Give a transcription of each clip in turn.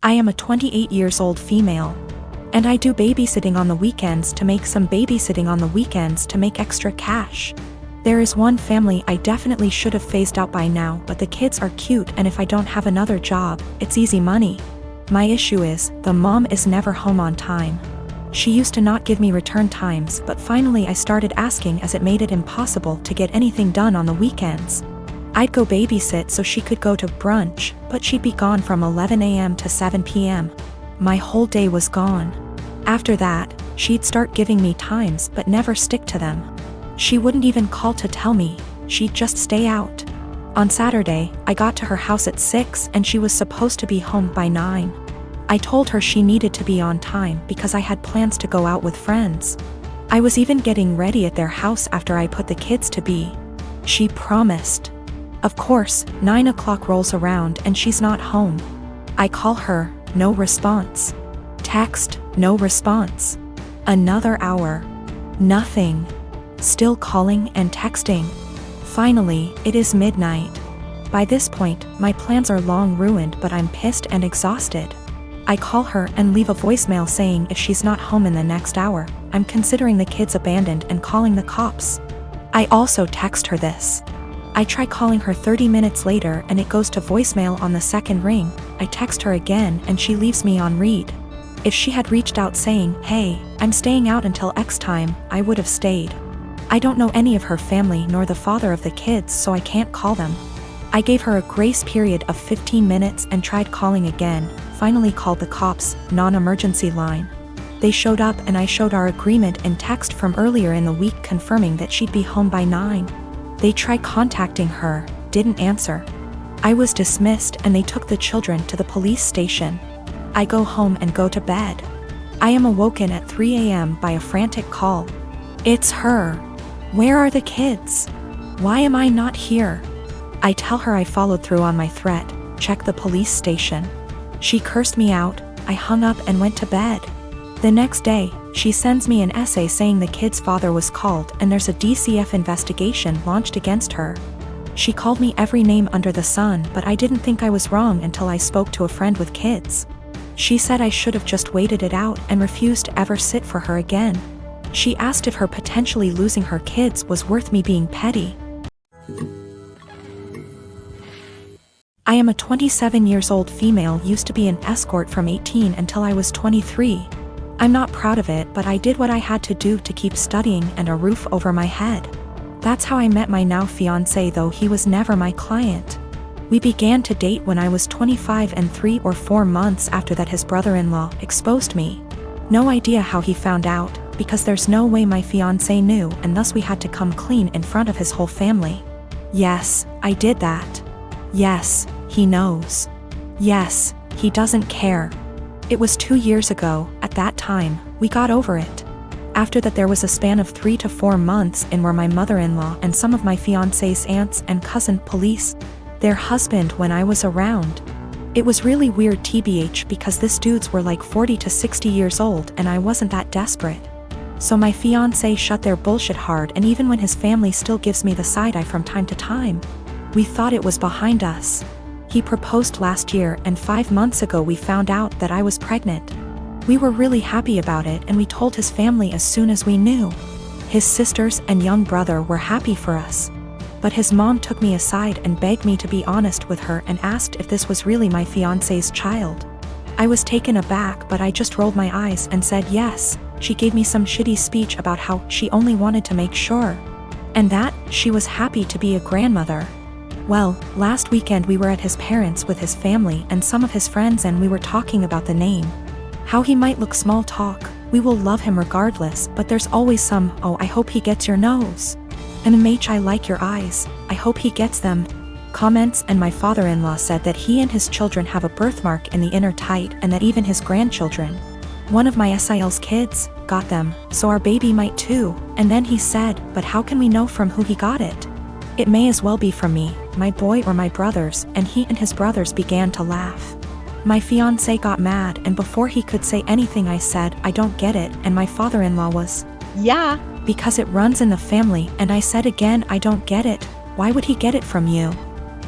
I am a 28 years old female. And I do babysitting on the weekends to make extra cash. There is one family I definitely should have phased out by now, but the kids are cute, and if I don't have another job, it's easy money. My issue is, the mom is never home on time. She used to not give me return times, but finally I started asking as it made it impossible to get anything done on the weekends. I'd go babysit so she could go to brunch, but she'd be gone from 11 a.m. to 7 p.m. My whole day was gone. After that, she'd start giving me times but never stick to them. She wouldn't even call to tell me, she'd just stay out. On Saturday, I got to her house at 6 and she was supposed to be home by 9. I told her she needed to be on time because I had plans to go out with friends. I was even getting ready at their house after I put the kids to bed. She promised. Of course, 9 o'clock rolls around and she's not home. I call her, no response. Text, no response. Another hour. Nothing. Still calling and texting. Finally, it is midnight. By this point, my plans are long ruined, but I'm pissed and exhausted. I call her and leave a voicemail saying if she's not home in the next hour, I'm considering the kids abandoned and calling the cops. I also text her this. I try calling her 30 minutes later and it goes to voicemail on the second ring. I text her again and she leaves me on read. If she had reached out saying, hey, I'm staying out until X time, I would have stayed. I don't know any of her family nor the father of the kids, so I can't call them. I gave her a grace period of 15 minutes and tried calling again, finally called the cops, non-emergency line. They showed up and I showed our agreement and text from earlier in the week confirming that she'd be home by 9. They tried contacting her, didn't answer. I was dismissed and they took the children to the police station. I go home and go to bed. I am awoken at 3 a.m. by a frantic call. It's her. Where are the kids? Why am I not here? I tell her I followed through on my threat, check the police station. She cursed me out, I hung up and went to bed. The next day, she sends me an essay saying the kid's father was called and there's a DCF investigation launched against her. She called me every name under the sun, but I didn't think I was wrong until I spoke to a friend with kids. She said I should have just waited it out and refused to ever sit for her again. She asked if her potentially losing her kids was worth me being petty. I am a 27 years old female, used to be an escort from 18 until I was 23. I'm not proud of it, but I did what I had to do to keep studying and a roof over my head. That's how I met my now fiancé, though he was never my client. We began to date when I was 25 and 3 or 4 months after that his brother-in-law exposed me. No idea how he found out, because there's no way my fiancé knew, and thus we had to come clean in front of his whole family. Yes, I did that. Yes, he knows. Yes, he doesn't care. It was 2 years ago. At that time, we got over it. After that there was a span of 3 to 4 months in where my mother-in-law and some of my fiancé's aunts and cousin police their husband when I was around. It was really weird tbh because this dudes were like 40 to 60 years old and I wasn't that desperate. So my fiancé shut their bullshit hard, and even when his family still gives me the side eye from time to time. We thought it was behind us. He proposed last year and 5 months ago we found out that I was pregnant. We were really happy about it and we told his family as soon as we knew. His sisters and young brother were happy for us. But his mom took me aside and begged me to be honest with her and asked if this was really my fiancé's child. I was taken aback, but I just rolled my eyes and said yes. She gave me some shitty speech about how she only wanted to make sure. And that she was happy to be a grandmother. Well, last weekend we were at his parents' with his family and some of his friends, and we were talking about the name. How he might look, small talk. We will love him regardless, but there's always some, oh, I hope he gets your nose. MMH, I like your eyes, I hope he gets them. Comments. And my father-in-law said that he and his children have a birthmark in the inner tight, and that even his grandchildren, one of my SIL's kids, got them, so our baby might too. And then he said, but how can we know from who he got it? It may as well be from me, my boy, or my brothers. And he and his brothers began to laugh. My fiancé got mad, and before he could say anything I said, I don't get it, and my father-in-law was, yeah, because it runs in the family. And I said again, I don't get it, why would he get it from you?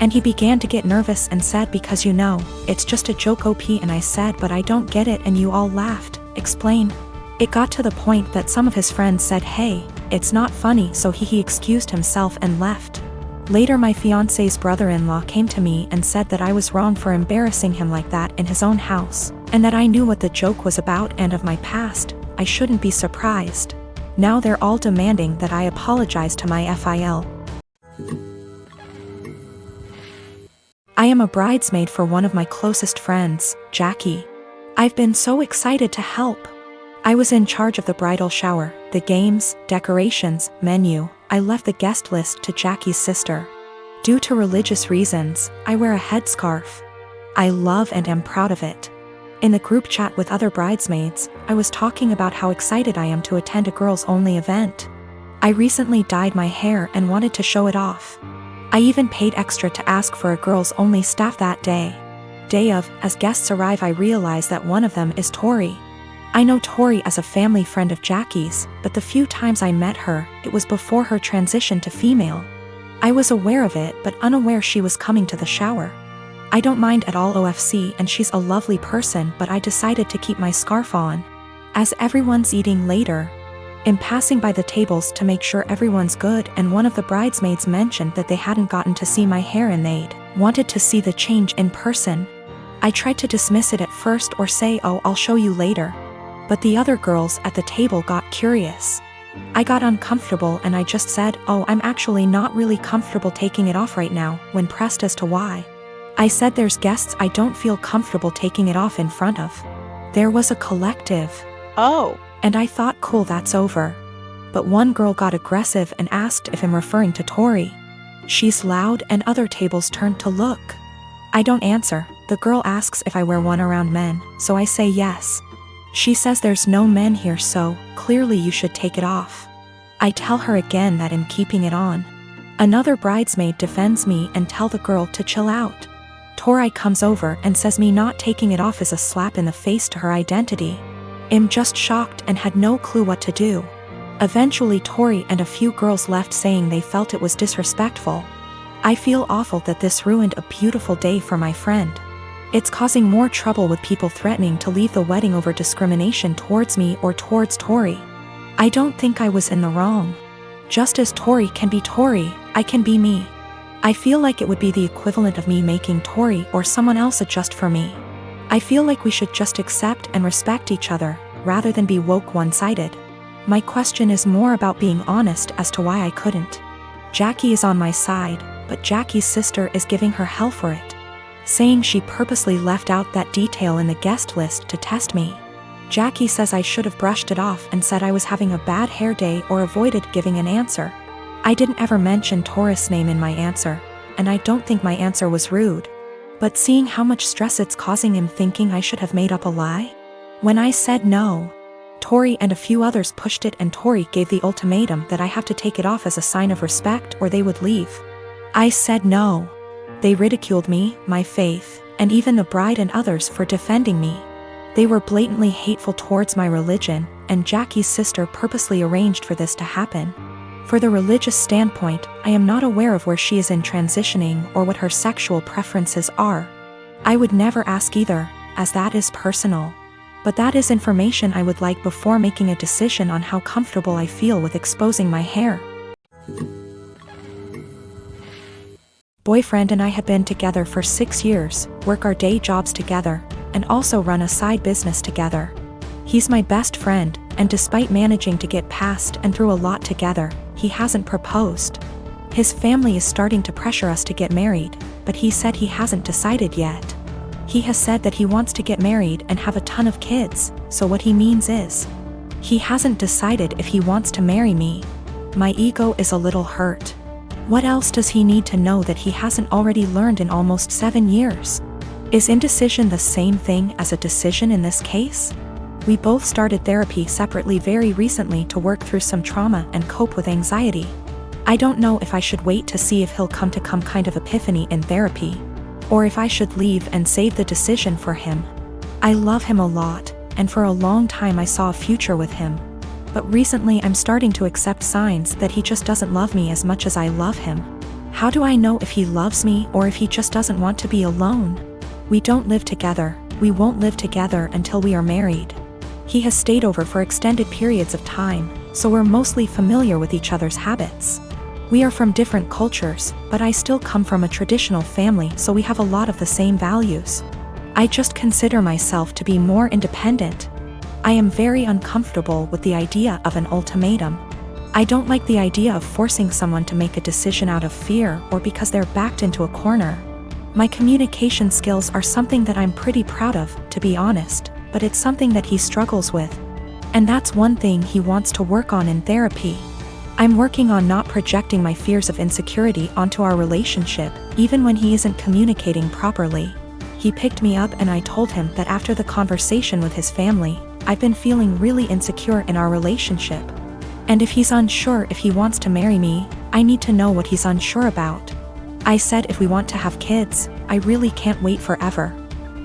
And he began to get nervous and said, because you know, it's just a joke OP, and I said, but I don't get it, and you all laughed. Explain. It got to the point that some of his friends said, hey, it's not funny, so he excused himself and left. Later my fiancé's brother-in-law came to me and said that I was wrong for embarrassing him like that in his own house, and that I knew what the joke was about and of my past. I shouldn't be surprised. Now they're all demanding that I apologize to my FIL. I am a bridesmaid for one of my closest friends, Jackie. I've been so excited to help. I was in charge of the bridal shower, the games, decorations, menu. I left the guest list to Jackie's sister. Due to religious reasons, I wear a headscarf. I love and am proud of it. In the group chat with other bridesmaids, I was talking about how excited I am to attend a girls-only event. I recently dyed my hair and wanted to show it off. I even paid extra to ask for a girls-only staff that day. Day of, as guests arrive, I realize that one of them is Tori. I know Tori as a family friend of Jackie's, but the few times I met her, it was before her transition to female. I was aware of it but unaware she was coming to the shower. I don't mind at all OFC and she's a lovely person, but I decided to keep my scarf on. As everyone's eating later, I'm passing by the tables to make sure everyone's good, and one of the bridesmaids mentioned that they hadn't gotten to see my hair and they'd wanted to see the change in person. I tried to dismiss it at first or say, oh, I'll show you later. But the other girls at the table got curious. I got uncomfortable and I just said, oh, I'm actually not really comfortable taking it off right now. When pressed as to why, I said there's guests I don't feel comfortable taking it off in front of. There was a collective. Oh. And I thought, cool, that's over. But one girl got aggressive and asked if I'm referring to Tori. She's loud and other tables turned to look. I don't answer. The girl asks if I wear one around men, so I say yes. She says there's no men here, so clearly you should take it off. I tell her again that I'm keeping it on. Another bridesmaid defends me and tell the girl to chill out. Tori comes over and says me not taking it off is a slap in the face to her identity. I'm just shocked and had no clue what to do. Eventually Tori and a few girls left saying they felt it was disrespectful. I feel awful that this ruined a beautiful day for my friend. It's causing more trouble with people threatening to leave the wedding over discrimination towards me or towards Tori. I don't think I was in the wrong. Just as Tori can be Tori, I can be me. I feel like it would be the equivalent of me making Tori or someone else adjust for me. I feel like we should just accept and respect each other, rather than be woke one-sided. My question is more about being honest as to why I couldn't. Jackie is on my side, but Jackie's sister is giving her hell for it, saying she purposely left out that detail in the guest list to test me. Jackie says I should have brushed it off and said I was having a bad hair day or avoided giving an answer. I didn't ever mention Tori's name in my answer, and I don't think my answer was rude. But seeing how much stress it's causing him, thinking I should have made up a lie? When I said no, Tori and a few others pushed it, and Tori gave the ultimatum that I have to take it off as a sign of respect or they would leave. I said no. They ridiculed me, my faith, and even the bride and others for defending me. They were blatantly hateful towards my religion, and Jackie's sister purposely arranged for this to happen. For the religious standpoint, I am not aware of where she is in transitioning or what her sexual preferences are. I would never ask either, as that is personal. But that is information I would like before making a decision on how comfortable I feel with exposing my hair. Boyfriend and I have been together for 6 years, work our day jobs together, and also run a side business together. He's my best friend, and despite managing to get past and through a lot together, he hasn't proposed. His family is starting to pressure us to get married, but he said he hasn't decided yet. He has said that he wants to get married and have a ton of kids, so what he means is, he hasn't decided if he wants to marry me. My ego is a little hurt. What else does he need to know that he hasn't already learned in almost 7 years? Is indecision the same thing as a decision in this case? We both started therapy separately very recently to work through some trauma and cope with anxiety. I don't know if I should wait to see if he'll come to kind of epiphany in therapy, or if I should leave and save the decision for him. I love him a lot, and for a long time I saw a future with him. But recently I'm starting to accept signs that he just doesn't love me as much as I love him. How do I know if he loves me or if he just doesn't want to be alone? We don't live together. We won't live together until we are married. He has stayed over for extended periods of time, so we're mostly familiar with each other's habits. We are from different cultures, but I still come from a traditional family, so we have a lot of the same values. I just consider myself to be more independent. I am very uncomfortable with the idea of an ultimatum. I don't like the idea of forcing someone to make a decision out of fear or because they're backed into a corner. My communication skills are something that I'm pretty proud of, to be honest, but it's something that he struggles with. And that's one thing he wants to work on in therapy. I'm working on not projecting my fears of insecurity onto our relationship, even when he isn't communicating properly. He picked me up and I told him that after the conversation with his family, I've been feeling really insecure in our relationship. And if he's unsure if he wants to marry me, I need to know what he's unsure about. I said if we want to have kids, I really can't wait forever.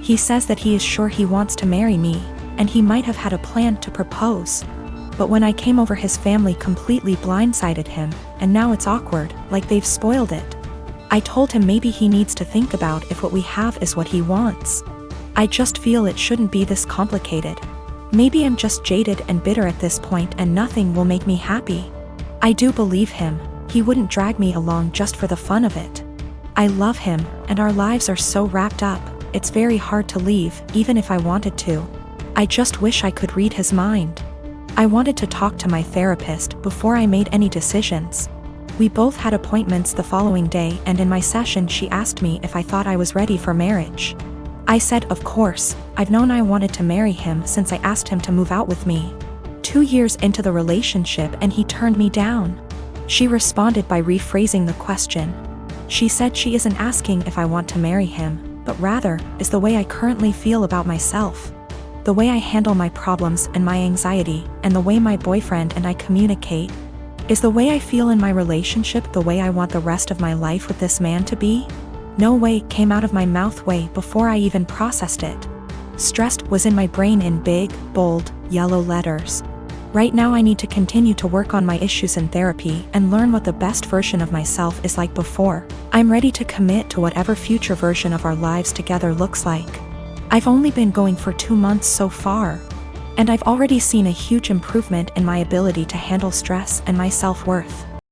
He says that he is sure he wants to marry me, and he might have had a plan to propose. But when I came over, his family completely blindsided him, and now it's awkward, like they've spoiled it. I told him maybe he needs to think about if what we have is what he wants. I just feel it shouldn't be this complicated. Maybe I'm just jaded and bitter at this point and nothing will make me happy. I do believe him. He wouldn't drag me along just for the fun of it. I love him, and our lives are so wrapped up, it's very hard to leave, even if I wanted to. I just wish I could read his mind. I wanted to talk to my therapist before I made any decisions. We both had appointments the following day, and in my session she asked me if I thought I was ready for marriage. I said of course. I've known I wanted to marry him since I asked him to move out with me. 2 years into the relationship and he turned me down. She responded by rephrasing the question. She said she isn't asking if I want to marry him, but rather, is the way I currently feel about myself. The way I handle my problems and my anxiety, and the way my boyfriend and I communicate. Is the way I feel in my relationship the way I want the rest of my life with this man to be? No way came out of my mouth way before I even processed it. Stressed was in my brain in big, bold, yellow letters. Right now I need to continue to work on my issues in therapy and learn what the best version of myself is like before I'm ready to commit to whatever future version of our lives together looks like. I've only been going for 2 months so far, and I've already seen a huge improvement in my ability to handle stress and my self-worth.